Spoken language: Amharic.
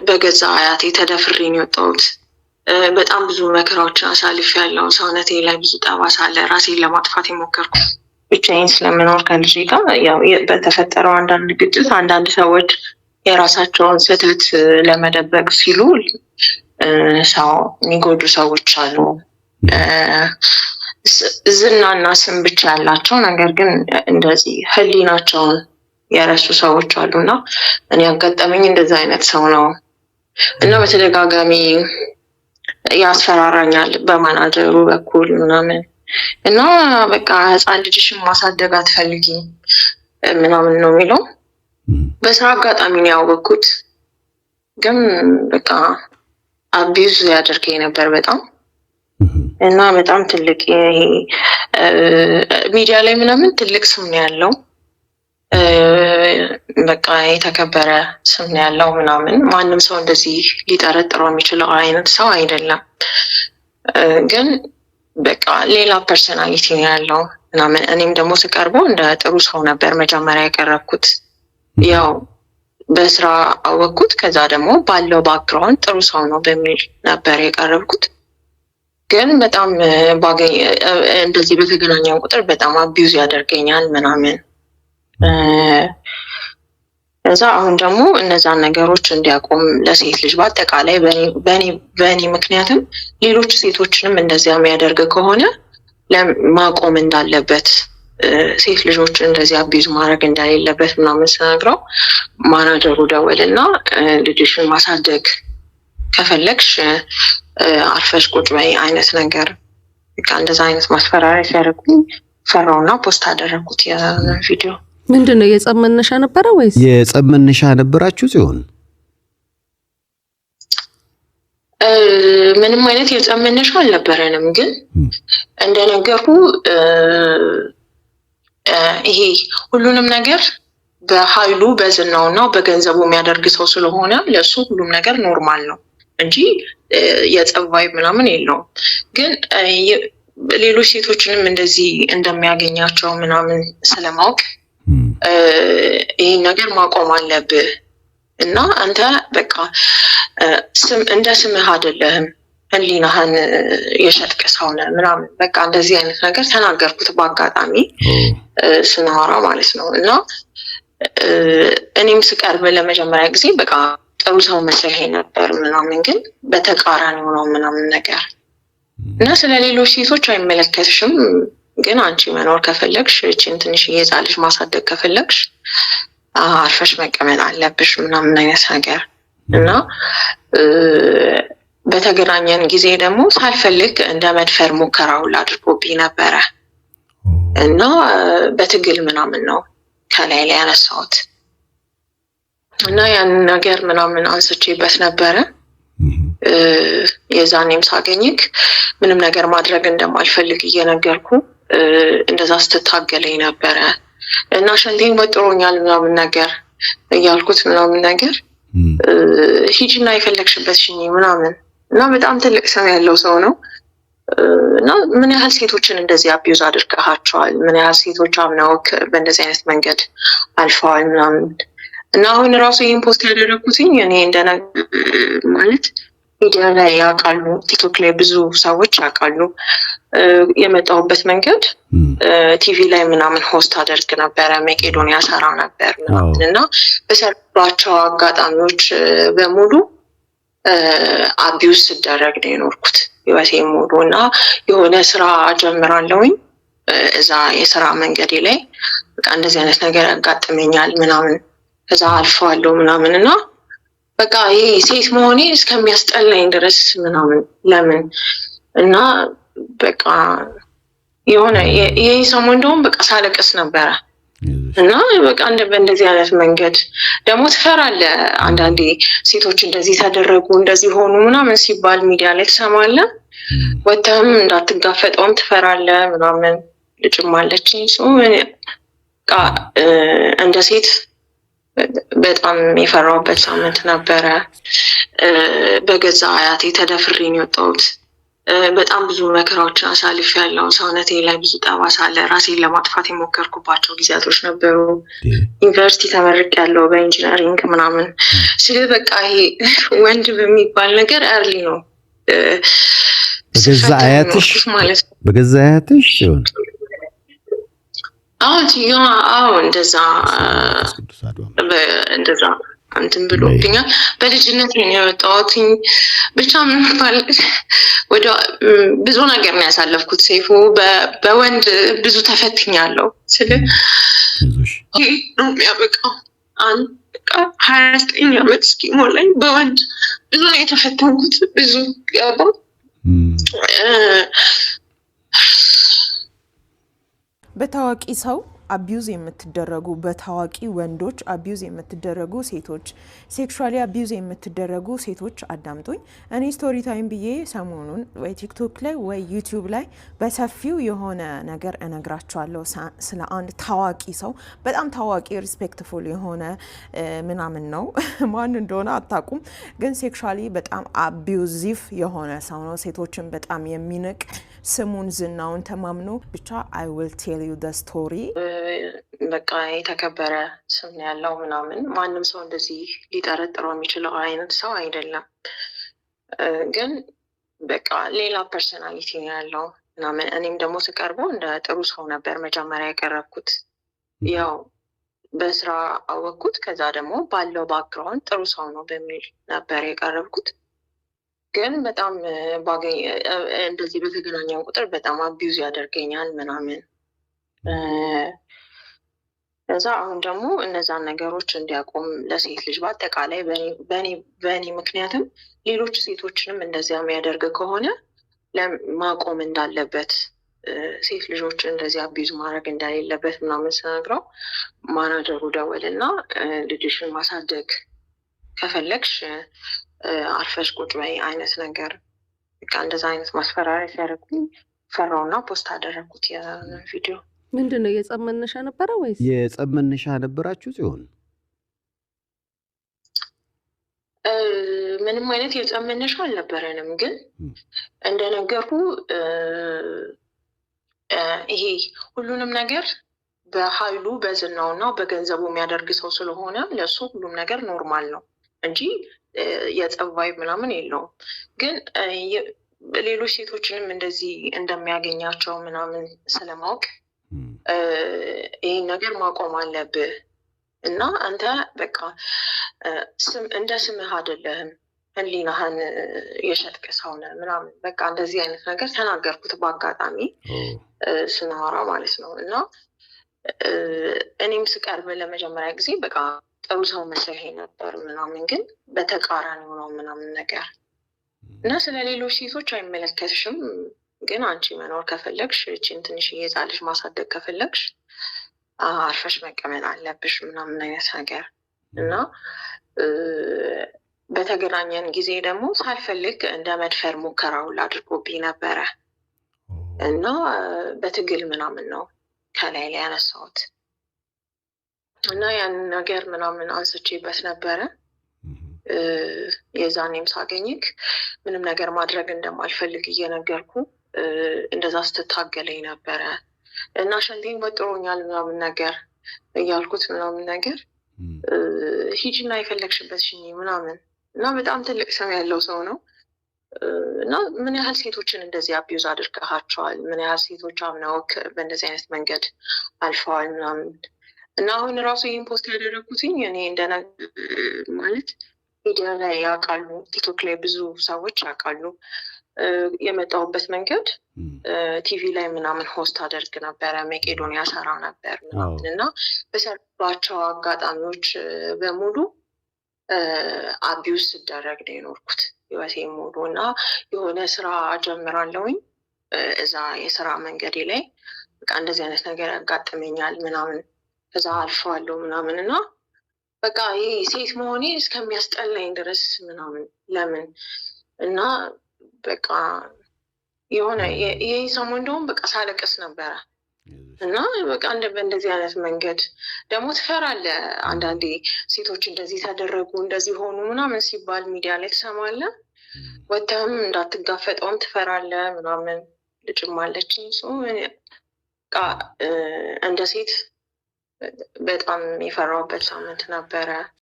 በገዛ አያቴ ተደፍሬ ነው የወጣሁት። በጣም ብዙ መከራዎችን አሳልፌያለሁ። ሰውነቴ ላይ ብዙ ጠባሳ አለ። ራሴን ለማጥፋት የሞከርኩ ብቻዬን ስለምኖር ከልጄ ጋር ያው በተፈጠረው አንዳንድ ግጭት አንዳንድ ሰዎች የራሳቸውን ስህተት ለመደበቅ ሲሉ ሰው የሚጎዱ ሰዎች አሉ። ዝናና ስም ብቻ ያላቸው ነገር ግን እንደዚህ ህሊናቸውን የረሱ ሰዎች አሉና እኔ ያጋጠመኝ እንደዛ አይነት ሰው ነው እና በተደጋጋሚ ያስፈራራኛል በማናጀሩ በኩል ምናምን እና በቃ ህፃን ልጅሽን ማሳደግ አትፈልጊም ምናምን ነው የሚለው። በስራ አጋጣሚ ነው ያወቅኩት፣ ግን በቃ አቢዩዝ ያደርገኝ ነበር በጣም እና በጣም ትልቅ ሚዲያ ላይ ምናምን ትልቅ ስም ነው ያለው። በቃ የተከበረ ስም ነው ያለው ምናምን። ማንም ሰው እንደዚህ ሊጠረጥረው የሚችለው አይነት ሰው አይደለም። ግን በቃ ሌላ ፐርሰናሊቲ ነው ያለው ምናምን። እኔም ደግሞ ስቀርበው እንደ ጥሩ ሰው ነበር መጀመሪያ የቀረብኩት። ያው በስራ አወቅኩት። ከዛ ደግሞ ባለው ባክግራውንድ ጥሩ ሰው ነው በሚል ነበር የቀረብኩት። ግን በጣም እንደዚህ በተገናኘን ቁጥር በጣም አቢዩዝ ያደርገኛል ምናምን። እዛ አሁን ደግሞ እነዛን ነገሮች እንዲያቆም ለሴት ልጅ በአጠቃላይ በእኔ ምክንያትም ሌሎች ሴቶችንም እንደዚያ የሚያደርግ ከሆነ ማቆም እንዳለበት፣ ሴት ልጆችን እንደዚህ አቢዩዝ ማድረግ እንደሌለበት ምናምን ስነግረው ማናጀሩ ደወልና ልጅሽን ማሳደግ ከፈለግሽ አርፈሽ ቁጭ በይ አይነት ነገር፣ በቃ እንደዛ አይነት ማስፈራሪያ ሲያደርጉኝ ፈራውና ፖስት አደረኩት የቪዲዮ። ምንድነው የጸብ መነሻ ነበረ ወይስ? የጸብ መነሻ ነበራችሁ ሲሆን ምንም አይነት የጸብ መነሻ አልነበረንም። ግን እንደነገርኩ ይሄ ሁሉንም ነገር በኃይሉ በዝናውና በገንዘቡ የሚያደርግ ሰው ስለሆነ ለሱ ሁሉም ነገር ኖርማል ነው እንጂ የጸብ ቫይብ ምናምን የለውም። ግን ሌሎች ሴቶችንም እንደዚህ እንደሚያገኛቸው ምናምን ስለማወቅ ይህን ነገር ማቆም አለብህ እና አንተ በቃ እንደ ስምህ አይደለህም፣ ህሊናህን የሸጥክ ሰው ነህ ምናምን በቃ እንደዚህ አይነት ነገር ተናገርኩት በአጋጣሚ ስናወራ ማለት ነው። እና እኔም ስቀርብ ለመጀመሪያ ጊዜ በቃ ጥሩ ሰው መስለኸኝ ነበር ምናምን፣ ግን በተቃራኒ ሆነው ምናምን ነገር እና ስለ ሌሎች ሴቶች አይመለከትሽም፣ ግን አንቺ መኖር ከፈለግሽ እቺን ትንሽ የህፃን ልጅ ማሳደግ ከፈለግሽ አርፈሽ መቀመጥ አለብሽ ምናምን አይነት ነገር እና በተገናኘን ጊዜ ደግሞ ሳልፈልግ እንደ መድፈር ሙከራ ሁላ አድርጎብኝ ነበረ እና በትግል ምናምን ነው ከላይ ላይ ያነሳሁት እና ያንን ነገር ምናምን አንስቼበት ነበረ። የዛኔም ሳገኝክ ምንም ነገር ማድረግ እንደማልፈልግ እየነገርኩ እንደዛ ስትታገለኝ ነበረ እና ሸንቴን ወጥሮኛል ምናምን ነገር እያልኩት ምናምን ነገር ሂጂና የፈለግሽበት ሽኝ ምናምን እና በጣም ትልቅ ስም ያለው ሰው ነው እና ምን ያህል ሴቶችን እንደዚህ አቢዩዝ አድርገሃቸዋል፣ ምን ያህል ሴቶች አምነውክ በእንደዚህ አይነት መንገድ አልፈዋል ምናምን እና አሁን ራሱ ይህን ፖስት ያደረግኩትኝ እኔ ማለት ሚዲያ ላይ ያውቃሉ፣ ቲክቶክ ላይ ብዙ ሰዎች ያውቃሉ የመጣሁበት መንገድ። ቲቪ ላይ ምናምን ሆስት አደርግ ነበረ፣ መቄዶንያ ሰራ ነበር ምናምን እና በሰራቸው አጋጣሚዎች በሙሉ አቢዩዝ ስደረግ ነው የኖርኩት ህይወቴ ሙሉ እና የሆነ ስራ ጀምራለሁኝ እዛ የስራ መንገዴ ላይ በቃ እንደዚህ አይነት ነገር ያጋጥመኛል ምናምን ከዛ አልፈዋለሁ ምናምን እና በቃ ይሄ ሴት መሆኔ እስከሚያስጠላኝ ድረስ ምናምን ለምን እና በቃ የሆነ ይሄ ሰሞን እንደውም በቃ ሳለቅስ ነበረ እና በቃ በእንደዚህ አይነት መንገድ ደግሞ ትፈራለህ። አንዳንዴ ሴቶች እንደዚህ ተደረጉ እንደዚህ ሆኑ ምናምን ሲባል ሚዲያ ላይ ትሰማለህ፣ ወጥተህም እንዳትጋፈጠውም ትፈራለህ ምናምን። ልጅም አለችኝ በቃ እንደ ሴት በጣም የፈራሁበት ሳምንት ነበረ። በገዛ አያቴ ተደፍሬ ነው የወጣሁት። በጣም ብዙ መከራዎችን አሳልፌያለሁ። ሰውነቴ ላይ ብዙ ጠባሳ አለ። ራሴን ለማጥፋት የሞከርኩባቸው ጊዜያቶች ነበሩ። ዩኒቨርሲቲ ተመርቄያለሁ በኢንጂነሪንግ ምናምን። ስለ በቃ ይሄ ወንድ በሚባል ነገር እርሊ ነው በገዛ አያትሽ ማለት ነው። በገዛ አያትሽ ሲሆን አዎ እንደዛ እንትን ብሎብኛል። በልጅነት ነው የወጣሁት። ብቻ ምን ማለት ወደ ብዙ ነገር ነው ያሳለፍኩት። ሰይፉ በወንድ ብዙ ተፈትኛለሁ። ስለ ይሄ ነው የሚያበቃው። 29 ዓመት እስኪሞላኝ በወንድ ብዙ ነው የተፈተንኩት። ብዙ ያባ በታዋቂ ሰው አቢዩዝ የምትደረጉ በታዋቂ ወንዶች አቢዩዝ የምትደረጉ ሴቶች ሴክሹዋሊ አቢዩዝ የምትደረጉ ሴቶች አዳምጡኝ። እኔ ስቶሪ ታይም ብዬ ሰሞኑን ወይ ቲክቶክ ላይ ወይ ዩቲዩብ ላይ በሰፊው የሆነ ነገር እነግራቸዋለሁ ስለ አንድ ታዋቂ ሰው። በጣም ታዋቂ ሪስፔክትፉል የሆነ ምናምን ነው። ማን እንደሆነ አታውቁም፣ ግን ሴክሹዋሊ በጣም አቢዩዚቭ የሆነ ሰው ነው። ሴቶችን በጣም የሚንቅ ስሙን ዝናውን ተማምኖ ብቻ I will tell you the story። በቃ የተከበረ ስም ያለው ምናምን ማንም ሰው እንደዚህ ሊጠረጥረው የሚችለው አይነት ሰው አይደለም። ግን በቃ ሌላ ፐርሰናሊቲ ነው ያለው ምናምን። እኔም ደግሞ ስቀርበው እንደ ጥሩ ሰው ነበር መጀመሪያ የቀረብኩት። ያው በስራ አወቅኩት። ከዛ ደግሞ ባለው ባክግራውንድ ጥሩ ሰው ነው በሚል ነበር የቀረብኩት። ግን በጣም እንደዚህ በተገናኘን ቁጥር በጣም አቢዩዝ ያደርገኛል ምናምን። እዛ አሁን ደግሞ እነዛን ነገሮች እንዲያቆም ለሴት ልጅ በአጠቃላይ በእኔ ምክንያትም ሌሎች ሴቶችንም እንደዚያ የሚያደርግ ከሆነ ማቆም እንዳለበት፣ ሴት ልጆች እንደዚህ አቢዩዝ ማድረግ እንደሌለበት ምናምን ስነግረው ማናጀሩ ደወልና ልጅሽን ማሳደግ ከፈለግሽ አርፈሽ ቁጭ በይ አይነት ነገር፣ በቃ እንደዛ አይነት ማስፈራሪያ ሲያደርጉኝ ፈራውና ፖስት አደረግኩት የቪዲዮ። ምንድነው የጸብ መነሻ ነበረ ወይስ? የጸብ መነሻ ነበራችሁ ሲሆን ምንም አይነት የጸብ መነሻ አልነበረንም። ግን እንደነገርኩ ይሄ ሁሉንም ነገር በኃይሉ በዝናውና በገንዘቡ የሚያደርግ ሰው ስለሆነ ለሱ ሁሉም ነገር ኖርማል ነው እንጂ የጸብ ቫይብ ምናምን የለውም። ግን ሌሎች ሴቶችንም እንደዚህ እንደሚያገኛቸው ምናምን ስለማወቅ ይህን ነገር ማቆም አለብህ እና አንተ በቃ እንደ ስምህ አይደለህም፣ ህሊናህን የሸጥክ ሰው ነህ ምናምን በቃ እንደዚህ አይነት ነገር ተናገርኩት በአጋጣሚ ስናወራ ማለት ነው። እና እኔም ስቀርብ ለመጀመሪያ ጊዜ በቃ ጥሩ ሰው መስለኝ ነበር ምናምን፣ ግን በተቃራኒው ነው ምናምን ነገር እና ስለ ሌሎች ሴቶች አይመለከትሽም፣ ግን አንቺ መኖር ከፈለግሽ እችን ትንሽዬ ሕፃን ልጅ ማሳደግ ከፈለግሽ አርፈሽ መቀመጥ አለብሽ ምናምን አይነት ነገር እና በተገናኘን ጊዜ ደግሞ ሳልፈልግ እንደ መድፈር ሙከራ ሁላ አድርጎብኝ ነበረ እና በትግል ምናምን ነው ከላይ ላይ ያነሳሁት እና ያንን ነገር ምናምን አንስቼበት ነበረ። የዛኔም ሳገኝክ ምንም ነገር ማድረግ እንደማልፈልግ እየነገርኩ እንደዛ ስትታገለኝ ነበረ እና ሸንቴን ወጥሮኛል ምናምን ነገር እያልኩት ምናምን ነገር ሂጂና የፈለግሽበት ሽኝ ምናምን እና በጣም ትልቅ ስም ያለው ሰው ነው እና ምን ያህል ሴቶችን እንደዚህ አቢዩዝ አድርገሃቸዋል፣ ምን ያህል ሴቶች አምነውክ በእንደዚህ አይነት መንገድ አልፈዋል ምናምን እና አሁን ራሱ ይህን ፖስት ያደረግኩትኝ እኔ ማለት ሚዲያ ላይ ያውቃሉ፣ ቲክቶክ ላይ ብዙ ሰዎች ያውቃሉ። የመጣሁበት መንገድ ቲቪ ላይ ምናምን ሆስት አደርግ ነበረ፣ መቄዶንያ ሰራ ነበር ምናምን እና በሰርባቸው አጋጣሚዎች በሙሉ አቢዩዝ ስደረግ ነው የኖርኩት ህይወቴ ሙሉ እና የሆነ ስራ ጀምራለሁኝ እዛ የስራ መንገዴ ላይ በቃ እንደዚህ አይነት ነገር ያጋጥመኛል ምናምን ከዛ አልፈዋለሁ ምናምን እና በቃ ይሄ ሴት መሆኔ እስከሚያስጠላኝ ድረስ ምናምን ለምን እና በቃ የሆነ ይሄ ሰሞን እንደውም በቃ ሳለቅስ ነበረ እና በቃ በእንደዚህ አይነት መንገድ ደግሞ ትፈራለህ። አንዳንዴ ሴቶች እንደዚህ ተደረጉ እንደዚህ ሆኑ ምናምን ሲባል ሚዲያ ላይ ትሰማለህ ወተህም እንዳትጋፈጠውም ትፈራለህ ምናምን ልጅም አለችኝ። እንደ ሴት በጣም የፈራሁበት ሳምንት ነበረ።